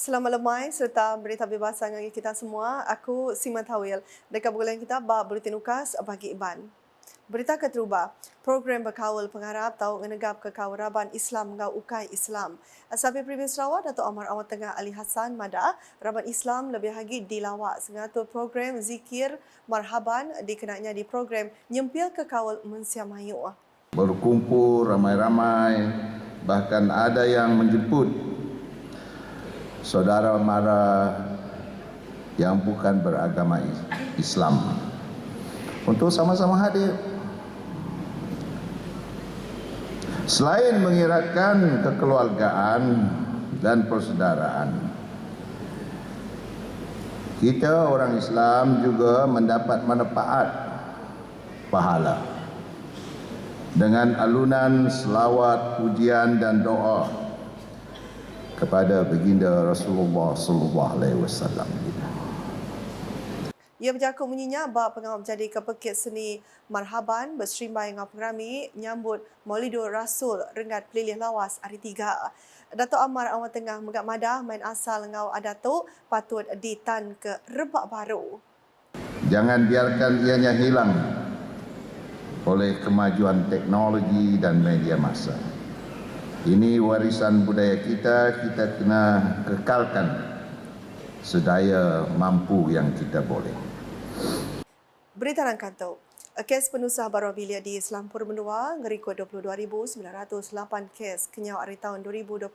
Selamat lemai serta berita bebasan bagi kita semua. Aku Siman Tawil. Dekat bulan kita bab Buletin Ukas bagi Iban. Berita keteruba, program berkawal pengharap tahu menegap kekawaraban Islam ngau ukai Islam. Sahabat Premier Sarawak Datuk Amar Awat Tengah Ali Hassan Mada, Raban Islam lebih lagi dilawak sengatur program zikir marhaban dikenanya di program nyempil kekawal Mensiamayu. Berkumpul ramai-ramai, bahkan ada yang menjemput saudara mara yang bukan beragama Islam untuk sama-sama hadir. Selain mengeratkan kekeluargaan dan persaudaraan, kita orang Islam juga mendapat manfaat pahala dengan alunan selawat, pujian dan doa kepada baginda Rasulullah sallallahu alaihi wasallam. Ia berjakut menyinya bab pengawal jadi kepekit seni marhaban berserimbai dengan pengrami menyambut Maulidur Rasul Rengat Pelilih Lawas hari 3. Datuk Amar Awat Tengah megak madah main asal ngau adatuk patut ditan ke rebak baru. Jangan biarkan ianya hilang oleh kemajuan teknologi dan media massa. Ini warisan budaya kita kena kekalkan sedaya mampu yang kita boleh. Berita rangkanto. Kes penusah baru bilia di Selampur Menua ngerikut 22,908 kes kenyau hari tahun 2020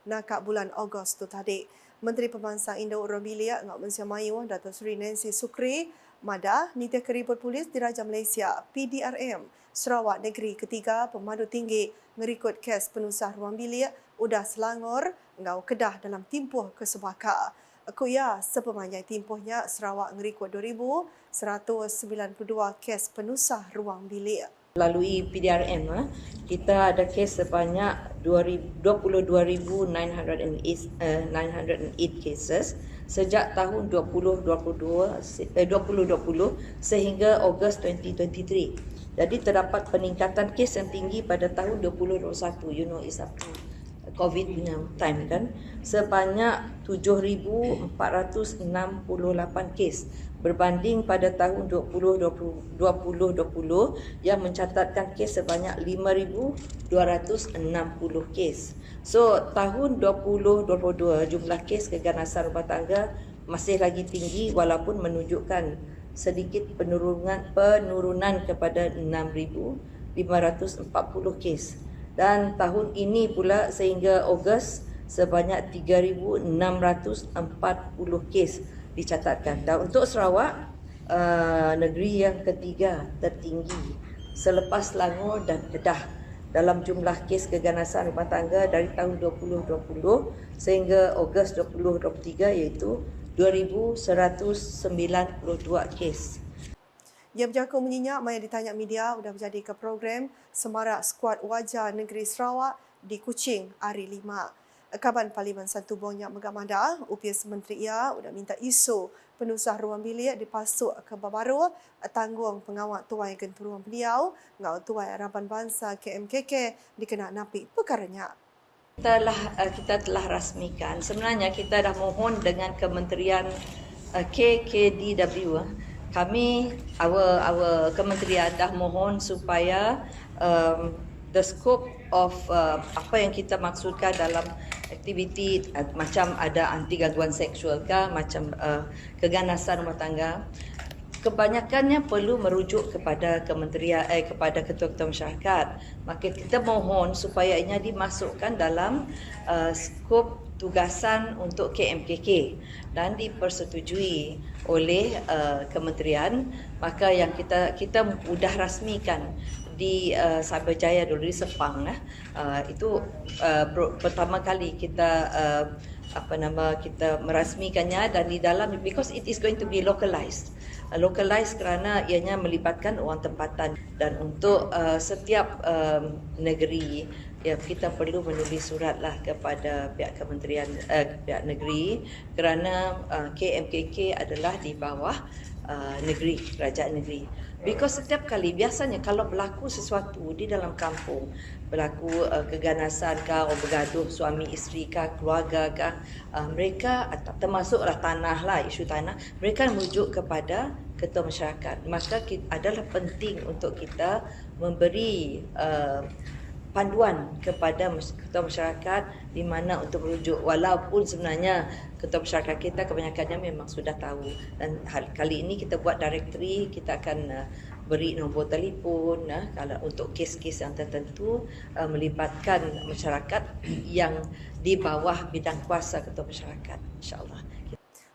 nakak bulan Ogos tu tadi. Menteri Pemangsa Indo Robilia Ngak Mensiamayu Datuk Seri Nancy Sukri Mada Niti Keribut Polis Diraja Malaysia PDRM Sarawak Negeri Ketiga Pemadu Tinggi ngerikut kes penusah ruang bilik udah Selangor ngau Kedah dalam timpuh kesebaka. Kuya sepemanjang timpuhnya Sarawak ngerikut 2,192 kes penusah ruang bilik. Melalui PDRM, kita ada kes sebanyak 22,908 cases sejak tahun 2020 sehingga Ogos 2023. Jadi terdapat peningkatan kes yang tinggi pada tahun 2021. It's up to COVID punya time kan. Sebanyak 7,468 kes berbanding pada tahun 2020 yang mencatatkan kes sebanyak 5,260 kes. So tahun 2022 jumlah kes keganasan rumah tangga masih lagi tinggi walaupun menunjukkan sedikit penurunan kepada 6,540 kes. Dan tahun ini pula sehingga Ogos sebanyak 3,640 kes dicatatkan. Dan untuk Sarawak, negeri yang ketiga tertinggi selepas Selangor dan Kedah dalam jumlah kes keganasan rumah tangga dari tahun 2020 sehingga Ogos 2023 iaitu 2,192 kes. Ia berjakut menyinyap maya ditanya media sudah berjadi ke program Semarak Skuad Wajah Negeri Sarawak di Kuching hari 5. Kaban Parlimen Satu Bonyak Megamada, UPS Menteri ia sudah minta isu penusah ruang bilik dipasuk ke Babaru tanggung pengawal tuai genturuan beliau ngau tuai Harapan Bangsa KMKK dikenal napi perkaranya. Kita telah rasmikan. Sebenarnya kita dah mohon dengan Kementerian KKDW. Kami, our kementerian dah mohon supaya the scope of apa yang kita maksudkan dalam aktiviti macam ada anti gangguan seksual ke, macam keganasan rumah tangga, kebanyakannya perlu merujuk kepada kementerian kepada ketua-ketua masyarakat. Maka kita mohon supaya ianya dimasukkan dalam skop tugasan untuk KMKK dan dipersetujui oleh kementerian. Maka yang kita sudah rasmikan di Cyberjaya dulu di Sepang itu pertama kali kita kita merasmikannya, dan di dalam because it is going to be localized kerana ianya melibatkan orang tempatan, dan untuk setiap negeri ya kita perlu menulis suratlah kepada pihak kementerian pihak negeri kerana KMKK adalah di bawah negeri, kerajaan negeri. Because setiap kali biasanya kalau berlaku sesuatu di dalam kampung, berlaku keganasan kah, orang bergaduh suami isteri kah, keluarga kah, mereka termasuklah tanah lah, isu tanah, mereka merujuk kepada ketua masyarakat. Maka adalah penting untuk kita memberi panduan kepada ketua masyarakat di mana untuk merujuk, walaupun sebenarnya ketua masyarakat kita kebanyakannya memang sudah tahu. Dan kali ini kita buat directory, kita akan beri nombor telefon kalau untuk kes-kes yang tertentu melibatkan masyarakat yang di bawah bidang kuasa ketua masyarakat, insya-Allah.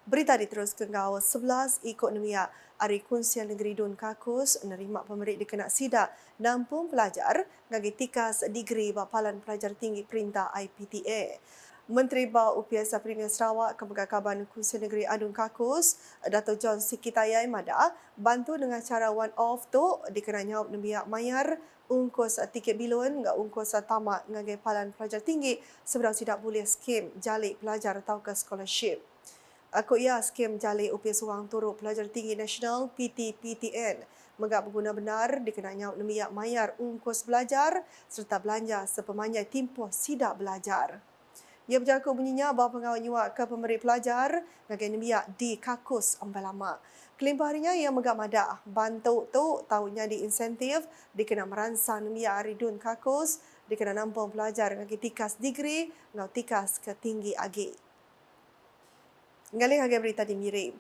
Berita diteruskan kau 11 ikut Nemia Ari Kunsian Negeri Dun Kakus nerima pemerik dikena sidak 60 pelajar ngagi tikas degree Bapalan Pelajar Tinggi Perintah IPTA. Menteri Bau Upiasa Premier Sarawak Kepegakaban Kunsian Negeri Adun Kakus, Dato' John Sikitayai Mada, bantu dengan cara one-off tu dikena nyawab Nemia Mayar ungkos tiket bilun ngak ungkos tamat ngagi Palan Pelajar Tinggi sebelum sidak boleh skim jalik pelajar atau ke scholarship. Ia skim jalik UPS Wang Turut Pelajar Tinggi Nasional PTPTN menggak berguna benar dikenanya nemiak mayar ungkos belajar serta belanja sepemanjang tempoh sidak belajar. Ia berjaku bunyinya bahawa pengawal nyuak ke pemerik pelajar ngagai nemiak di Kakus Ambalama. Kelimpah harinya ia menggak madah bantu tu tahunnya di insentif dikena meransang nemiak Aridun Kakus dikena nampung pelajar ngagai tikas degree ngau tikas ke tinggi agi. Ngalih harga berita di Miri.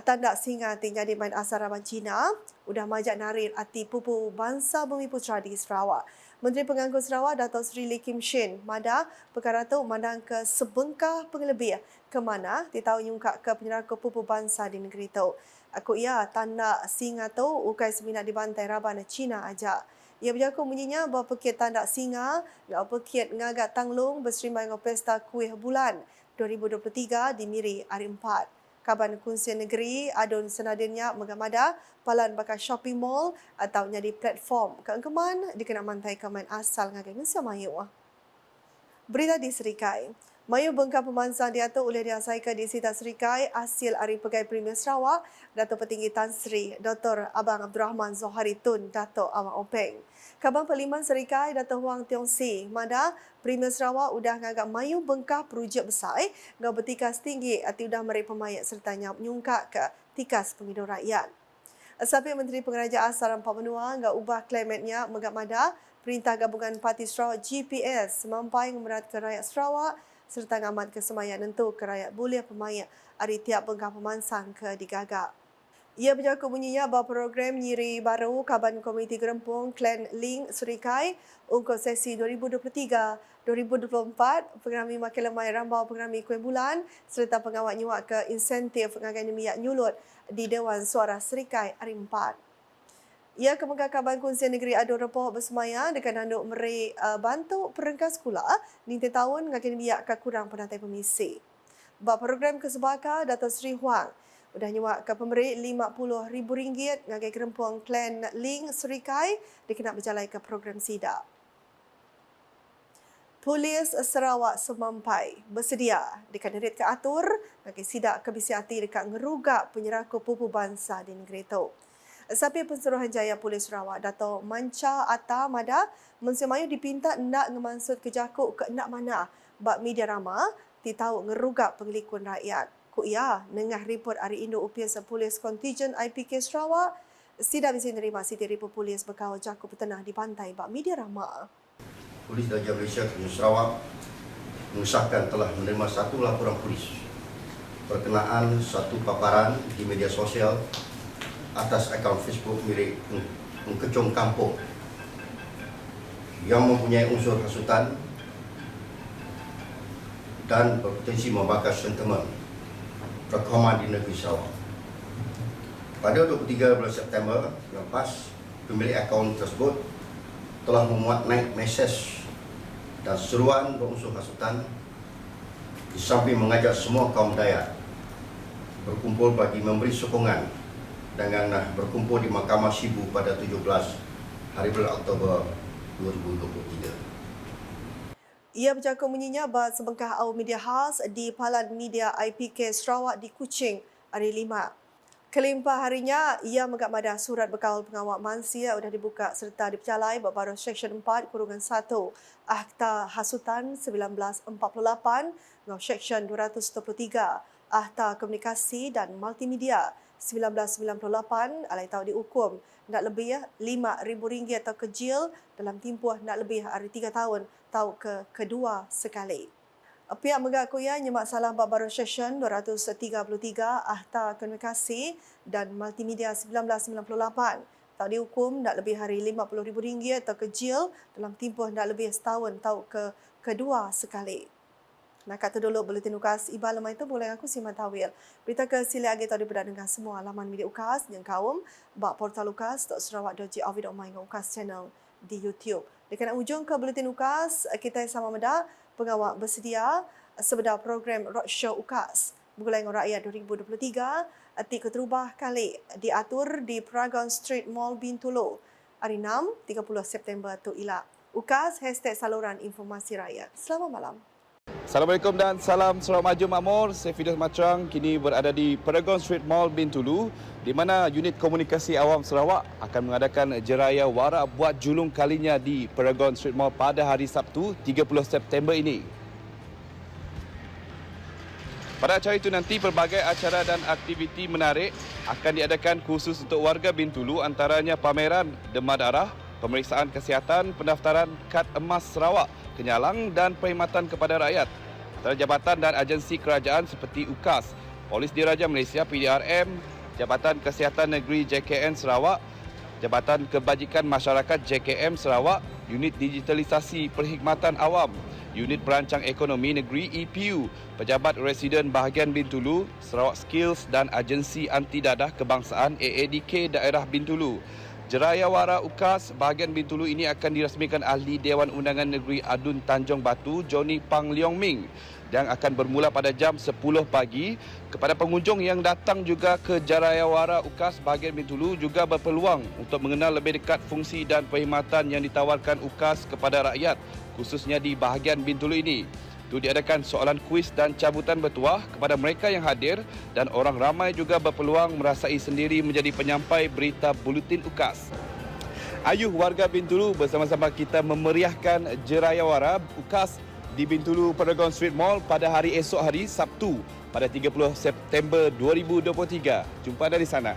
Tanda singa tinggal di main asal Raban Cina, udah majak narir arti pupu bangsa Bumi Putra di Sarawak. Menteri Pengangkut Sarawak, Dato' Sri Lee Kim Shin, mada perkara itu mandang ke sebengkah pengelebih ke mana ditahu nyungkak ke penyeraka pupu bangsa di negeri itu. Tanda singa tu ukai seminat di bantai Raban Cina aja. Ia berjaku bunyinya bahawa pekit tanda singa, pekit ngagak tanglung berserimbai dengan pesta kuih bulan 2023 di Miri hari 4. Kaban Kunsian Negeri adun senadinnya mengamada palan bakal shopping mall atau di platform keengkeman dikena mantai keman asal ngagai Malaysia Mayu. Berita di Serikai. Mayu bengkak pemansang diatur oleh diasaikan di Sita Serikai hasil Hari Pegai Premier Sarawak, Dato' Petinggi Tan Sri Dr. Abang Abdul Rahman Zohari Tun, Dato' Awang Openg. Kabang Parlimen Serikai, Dato' Huang Tiong Si, mada Premier Sarawak udah ngagak mayu bengkah perujuk besar ngau bertikas tinggi ati udah meri pemayat serta nyungkak ke tikas penghidup rakyat. Sapi Menteri Pengerajaan Saran Pak Menua ngau ubah klaimnya menggak mada Perintah Gabungan Parti Sarawak GPS mempai memerat ke rakyat Sarawak serta ngamat kesemayan nentu ke rakyat boleh pemayat hari tiap bengkah pemansang ke digagak. Ia berjaku bunyinya bahawa program nyiri baru Kaban Komiti Gerempung Klan Link Serikai untuk sesi 2023-2024 pengerami makin lemai rambau pengerami kuih bulan serta pengawal nyuak ke insentif ngagai nemiak nyulut di Dewan Suara Serikai hari 4. Ia kemuka Kaban Kunsian Negeri Adun Repoh bersemaya dengan handuk meri bantu perengkas sekolah ni tahun ngagai nemiak ke kurang penatai pemisi. Bab program kesebaka Dato' Sri Huang udah nyuak ke pemberi RM50,000 ngagai kerempuang Klan Link Serikai dikena berjalai ke program SIDA. Polis Sarawak semampai bersedia dikanerit ke atur ngagai SIDA kebisiati dekat ngerugak penyeraka pupu bangsa di negeri itu. Sapi Pensuruhanjaya Polis Sarawak Dato' Manca Atta Mada Mensimayu dipinta nak ngemansud kejakuk ke nak mana bak media rama ditau ngerugak pengelikun rakyat. Ia nengah report hari Indo UPS Polis Contingent IPK Sarawak SIDA bisa menerima Siti Report Polis berkawal jakuk petenah di pantai bak media rama. Polis Darjah Malaysia Kepulauan Sarawak mengesahkan telah menerima satu laporan polis berkenaan satu paparan di media sosial atas akaun Facebook milik Pengkecong Kampung yang mempunyai unsur hasutan dan berpotensi membakar sentimen perkauman di negeri Sarawak. Pada 23 bulan September yang lepas, pemilik akaun tersebut telah memuat naik mesej dan seruan berunsur hasutan di samping mengajak semua kaum Dayak berkumpul bagi memberi sokongan dengan berkumpul di Mahkamah Sibu pada 17 hari bulan Oktober 2023. Ia bercakap bunyinya bahawa sebengkah awal media khas di Palan Media IPK Sarawak di Kuching hari 5. Kelimpah harinya, ia menggamadah surat bekal pengawal mansia sudah dibuka serta dipercalai berbaru Seksyen 4-1 Akta Hasutan 1948 dan Seksyen 223 Akta Komunikasi dan Multimedia 1998 alai tahu dihukum nak lebih RM5,000 atau kejil dalam tempoh nak lebih dari 3 tahun atau kedua sekali. Pihak mengakui nyemak salah baru Seksyen 233 Akta Komunikasi dan Multimedia 1998 tak dihukum nak lebih hari RM50,000 atau kejil dalam tempoh nak lebih setahun atau kedua sekali. Nak kata dulu Buletin UKAS Iba lemah itu boleh aku simak tawil. Berita ke sili agi tadi berada dengan semua laman media UKAS yang kaum bak portal ukas.sarawak.gov.my dengan UKAS channel di YouTube. Dekat ujung ke Buletin UKAS, kita sama meda pengawal bersedia sebedar program Roadshow UKAS Bergulai dengan Rakyat 2023 atik keterubah kali diatur di Paragon Street Mall Bintulu hari 6, 30 September tu ila. UKAS #saluran informasi rakyat. Selamat malam. Assalamualaikum dan salam Sarawak Maju Makmur. Saya Fidas Matrang kini berada di Paragon Street Mall Bintulu di mana unit komunikasi awam Sarawak akan mengadakan Jeraya Wara buat julung kalinya di Paragon Street Mall pada hari Sabtu 30 September ini. Pada acara itu nanti pelbagai acara dan aktiviti menarik akan diadakan khusus untuk warga Bintulu, antaranya pameran demam darah, pemeriksaan kesihatan, pendaftaran kad emas Sarawak, kenyalang dan perkhidmatan kepada rakyat. Antara jabatan dan agensi kerajaan seperti UKAS, Polis Diraja Malaysia PDRM, Jabatan Kesihatan Negeri JKN Sarawak, Jabatan Kebajikan Masyarakat JKM Sarawak, Unit Digitalisasi Perkhidmatan Awam, Unit Perancang Ekonomi Negeri EPU, Pejabat Residen Bahagian Bintulu, Sarawak Skills dan Agensi Anti Dadah Kebangsaan AADK Daerah Bintulu. Jeraya Wara UKAS bahagian Bintulu ini akan dirasmikan Ahli Dewan Undangan Negeri Adun Tanjung Batu, Johnny Pang Leong Ming, yang akan bermula pada jam 10 pagi. Kepada pengunjung yang datang juga ke Jeraya Wara UKAS bahagian Bintulu juga berpeluang untuk mengenal lebih dekat fungsi dan perkhidmatan yang ditawarkan UKAS kepada rakyat, khususnya di bahagian Bintulu ini. Itu diadakan soalan kuis dan cabutan bertuah kepada mereka yang hadir dan orang ramai juga berpeluang merasai sendiri menjadi penyampai berita Buletin UKAS. Ayuh warga Bintulu bersama-sama kita memeriahkan Jeraya Wara UKAS di Bintulu Paragon Street Mall pada hari esok hari Sabtu pada 30 September 2023. Jumpa dari sana.